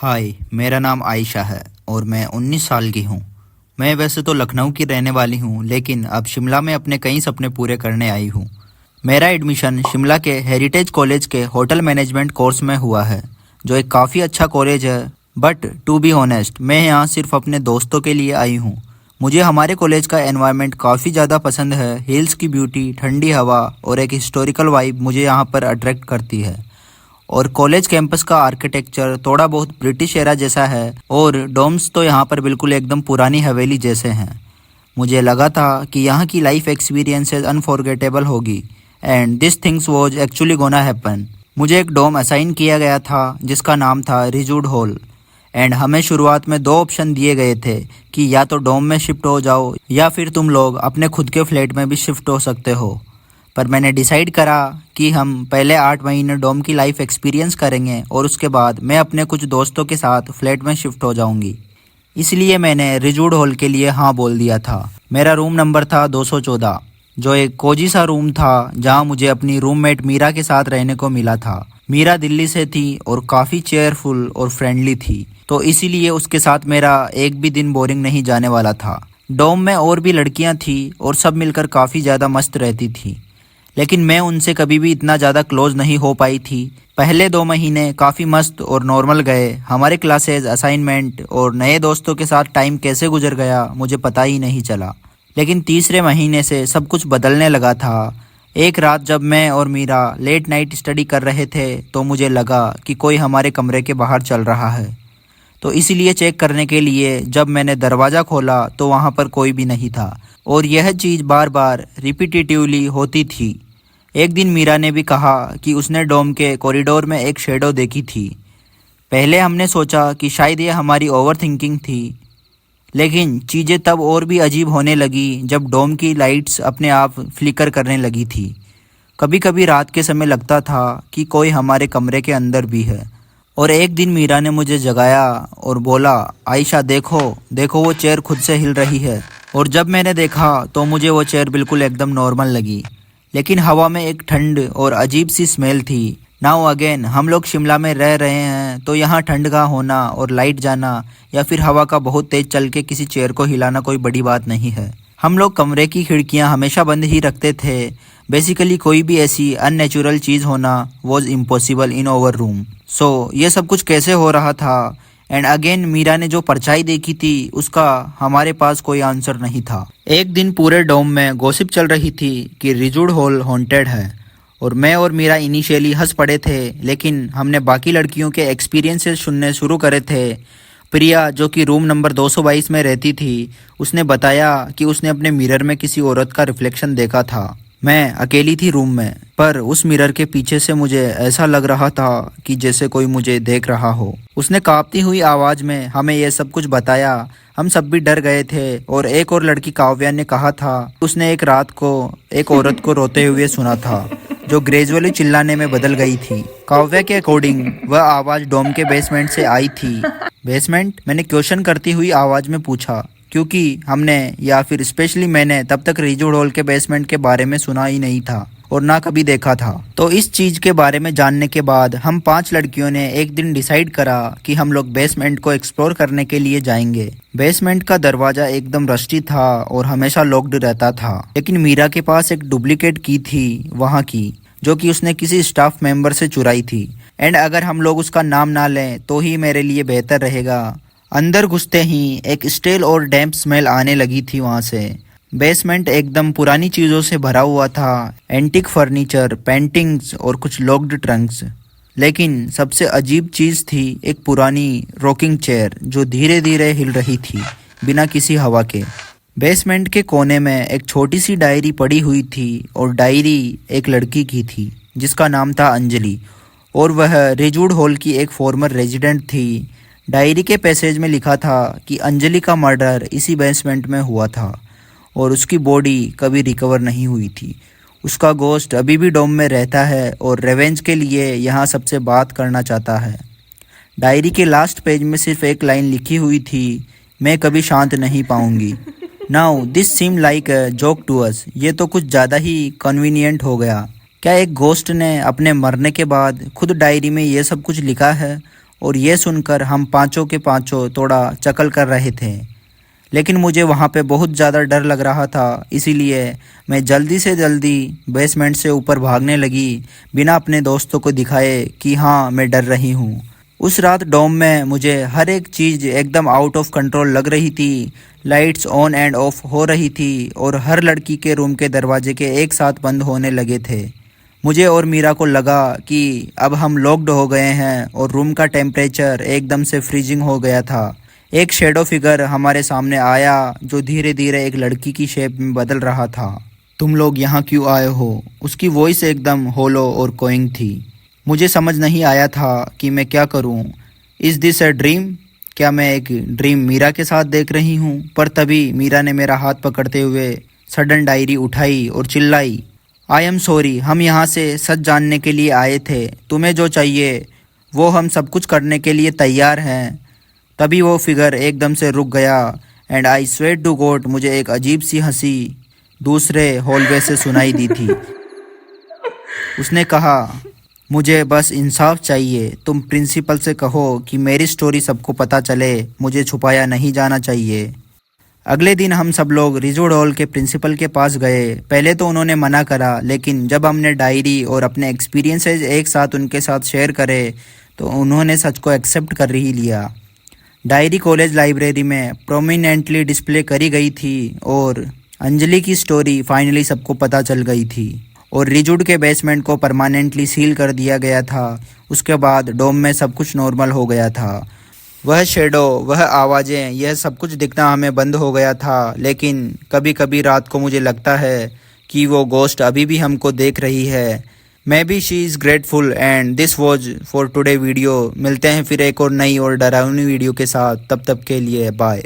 हाय, मेरा नाम आयशा है और मैं 19 साल की हूँ। मैं वैसे तो लखनऊ की रहने वाली हूँ, लेकिन अब शिमला में अपने कई सपने पूरे करने आई हूँ। मेरा एडमिशन शिमला के हेरिटेज कॉलेज के होटल मैनेजमेंट कोर्स में हुआ है, जो एक काफ़ी अच्छा कॉलेज है। बट टू बी ऑनेस्ट, मैं यहाँ सिर्फ अपने दोस्तों के लिए आई हूँ। मुझे हमारे कॉलेज का एनवायरनमेंट काफ़ी ज़्यादा पसंद है। हिल्स की ब्यूटी, ठंडी हवा और एक हिस्टोरिकल वाइब मुझे यहाँ पर अट्रैक्ट करती है। और कॉलेज कैंपस का आर्किटेक्चर थोड़ा बहुत ब्रिटिश एरा जैसा है और डोम्स तो यहाँ पर बिल्कुल एकदम पुरानी हवेली जैसे हैं। मुझे लगा था कि यहाँ की लाइफ एक्सपीरियंसेस अनफॉरगेटेबल होगी and this things was actually gonna happen. मुझे एक डोम असाइन किया गया था जिसका नाम था रिजूड हॉल एंड हमें शुरुआत में 2 ऑप्शन दिए गए थे कि या तो डोम में शिफ्ट हो जाओ या फिर तुम लोग अपने खुद के फ्लैट में भी शिफ्ट हो सकते हो। पर मैंने डिसाइड करा कि हम पहले 8 महीने डोम की लाइफ एक्सपीरियंस करेंगे और उसके बाद मैं अपने कुछ दोस्तों के साथ फ्लैट में शिफ्ट हो जाऊंगी। इसलिए मैंने रिजूड हॉल के लिए हाँ बोल दिया था। मेरा रूम नंबर था 214, जो एक कोजी सा रूम था जहाँ मुझे अपनी रूममेट मीरा के साथ रहने को मिला था। मीरा दिल्ली से थी और काफ़ी चेयरफुल और फ्रेंडली थी, तो इसीलिए उसके साथ मेरा एक भी दिन बोरिंग नहीं जाने वाला था। डोम में और भी लड़कियाँ थी और सब मिलकर काफ़ी ज़्यादा मस्त रहती थी, लेकिन मैं उनसे कभी भी इतना ज़्यादा क्लोज नहीं हो पाई थी। पहले 2 महीने काफ़ी मस्त और नॉर्मल गए। हमारे क्लासेस, असाइनमेंट और नए दोस्तों के साथ टाइम कैसे गुजर गया मुझे पता ही नहीं चला। लेकिन तीसरे महीने से सब कुछ बदलने लगा था। एक रात जब मैं और मीरा लेट नाइट स्टडी कर रहे थे तो मुझे लगा कि कोई हमारे कमरे के बाहर चल रहा है। तो इसीलिए चेक करने के लिए जब मैंने दरवाज़ा खोला तो वहाँ पर कोई भी नहीं था और यह चीज़ बार बार रिपीटेटिवली होती थी। एक दिन मीरा ने भी कहा कि उसने डोम के कॉरिडोर में एक शेडो देखी थी। पहले हमने सोचा कि शायद ये हमारी ओवर थिंकिंग थी, लेकिन चीज़ें तब और भी अजीब होने लगी जब डोम की लाइट्स अपने आप फ्लिकर करने लगी थी। कभी कभी रात के समय लगता था कि कोई हमारे कमरे के अंदर भी है। और एक दिन मीरा ने मुझे जगाया और बोला, आयशा देखो देखो, वो चेयर खुद से हिल रही है। और जब मैंने देखा तो मुझे वो चेयर बिल्कुल एकदम नॉर्मल लगी, लेकिन हवा में एक ठंड और अजीब सी स्मेल थी। नाउ अगेन, हम लोग शिमला में रह रहे हैं तो यहाँ ठंड का होना और लाइट जाना या फिर हवा का बहुत तेज चल के किसी चेयर को हिलाना कोई बड़ी बात नहीं है। हम लोग कमरे की खिड़कियाँ हमेशा बंद ही रखते थे। बेसिकली कोई भी ऐसी अननेचुरल चीज़ होना was impossible in our room. So ये सब कुछ कैसे हो रहा था? एंड अगेन मीरा ने जो परछाई देखी थी उसका हमारे पास कोई आंसर नहीं था। एक दिन पूरे डोम में गॉसिप चल रही थी कि रिजूड हॉल हॉन्टेड है और मैं और मीरा इनिशियली हंस पड़े थे, लेकिन हमने बाकी लड़कियों के एक्सपीरियंसेस सुनने शुरू करे थे। प्रिया, जो कि रूम नंबर 222 में रहती थी, उसने बताया कि उसने अपने मिरर में किसी औरत का रिफ्लेक्शन देखा था। मैं अकेली थी रूम में, पर उस मिरर के पीछे से मुझे ऐसा लग रहा था कि जैसे कोई मुझे देख रहा हो। उसने कांपती हुई आवाज़ में हमें यह सब कुछ बताया। हम सब भी डर गए थे और एक और लड़की काव्या ने कहा था उसने एक रात को एक औरत को रोते हुए सुना था, जो ग्रेजुअली चिल्लाने में बदल गई थी। काव्या के अकॉर्डिंग वह आवाज़ डोम के बेसमेंट से आई थी। बेसमेंट? मैंने क्वेश्चन करती हुई आवाज़ में पूछा, क्योंकि हमने या फिर स्पेशली मैंने तब तक रिजूड हॉल के बेसमेंट के बारे में सुना ही नहीं था और ना कभी देखा था। तो इस चीज़ के बारे में जानने के बाद हम 5 लड़कियों ने एक दिन डिसाइड करा कि हम लोग बेसमेंट को एक्सप्लोर करने के लिए जाएंगे। बेसमेंट का दरवाज़ा एकदम रस्टी था और हमेशा लॉक्ड रहता था, लेकिन मीरा के पास एक डुप्लीकेट की थी वहाँ की, जो कि उसने किसी स्टाफ मेंबर से चुराई थी। एंड अगर हम लोग उसका नाम ना लें तो ही मेरे लिए बेहतर रहेगा। अंदर घुसते ही एक स्टेल और डैम्प स्मेल आने लगी थी वहाँ से। बेसमेंट एकदम पुरानी चीज़ों से भरा हुआ था, एंटीक फर्नीचर, पेंटिंग्स और कुछ लॉक्ड ट्रंक्स। लेकिन सबसे अजीब चीज़ थी एक पुरानी रॉकिंग चेयर जो धीरे धीरे हिल रही थी बिना किसी हवा के। बेसमेंट के कोने में एक छोटी सी डायरी पड़ी हुई थी और डायरी एक लड़की की थी जिसका नाम था अंजलि, और वह रिजूड हॉल की एक फॉर्मर रेजिडेंट थी। डायरी के पैसेज में लिखा था कि अंजलि का मर्डर इसी बेसमेंट में हुआ था और उसकी बॉडी कभी रिकवर नहीं हुई थी। उसका गोस्ट अभी भी डोम में रहता है और रेवेंज के लिए यहाँ सबसे बात करना चाहता है। डायरी के लास्ट पेज में सिर्फ एक लाइन लिखी हुई थी, मैं कभी शांत नहीं पाऊंगी। Now this seem like a joke to us. ये तो कुछ ज़्यादा ही कन्वीनियंट हो गया। क्या एक गोस्ट ने अपने मरने के बाद खुद डायरी में ये सब कुछ लिखा है और ये सुनकर हम पांचों के पांचों थोड़ा चकल कर रहे थे। लेकिन मुझे वहाँ पे बहुत ज़्यादा डर लग रहा था, इसीलिए मैं जल्दी से जल्दी बेसमेंट से ऊपर भागने लगी बिना अपने दोस्तों को दिखाए कि हाँ मैं डर रही हूँ। उस रात डोम में मुझे हर एक चीज़ एकदम आउट ऑफ कंट्रोल लग रही थी। लाइट्स ऑन एंड ऑफ हो रही थी और हर लड़की के रूम के दरवाजे के एक साथ बंद होने लगे थे। मुझे और मीरा को लगा कि अब हम लॉक्ड हो गए हैं और रूम का टेम्परेचर एकदम से फ्रीजिंग हो गया था। एक शेडो फिगर हमारे सामने आया जो धीरे धीरे एक लड़की की शेप में बदल रहा था। तुम लोग यहाँ क्यों आए हो? उसकी वॉइस एकदम होलो और कोइंग थी। मुझे समझ नहीं आया था कि मैं क्या करूं। Is this a dream? क्या मैं एक ड्रीम मीरा के साथ देख रही हूं? पर तभी मीरा ने मेरा हाथ पकड़ते हुए सडन डायरी उठाई और चिल्लाई, आई एम सॉरी, हम यहाँ से सच जानने के लिए आए थे। तुम्हें जो चाहिए वो हम सब कुछ करने के लिए तैयार हैं। तभी वो फिगर एकदम से रुक गया and I swear to God मुझे एक अजीब सी हंसी दूसरे हॉलवे से सुनाई दी थी। उसने कहा, मुझे बस इंसाफ चाहिए। तुम प्रिंसिपल से कहो कि मेरी स्टोरी सबको पता चले, मुझे छुपाया नहीं जाना चाहिए। अगले दिन हम सब लोग रिजोड हॉल के प्रिंसिपल के पास गए। पहले तो उन्होंने मना करा, लेकिन जब हमने डायरी और अपने एक्सपीरियंसेस एक साथ उनके साथ शेयर करे तो उन्होंने सच को एक्सेप्ट कर ही लिया। डायरी कॉलेज लाइब्रेरी में प्रोमिनेंटली डिस्प्ले करी गई थी और अंजलि की स्टोरी फाइनली सबको पता चल गई थी और रिजुड के बेसमेंट को परमानेंटली सील कर दिया गया था। उसके बाद डोम में सब कुछ नॉर्मल हो गया था। वह शेडो, वह आवाज़ें, यह सब कुछ दिखना हमें बंद हो गया था। लेकिन कभी कभी रात को मुझे लगता है कि वो गोस्ट अभी भी हमको देख रही है। May be she is grateful and this was for today video. मिलते हैं फिर एक और नई और डरावनी वीडियो के साथ। तब तक के लिए बाय।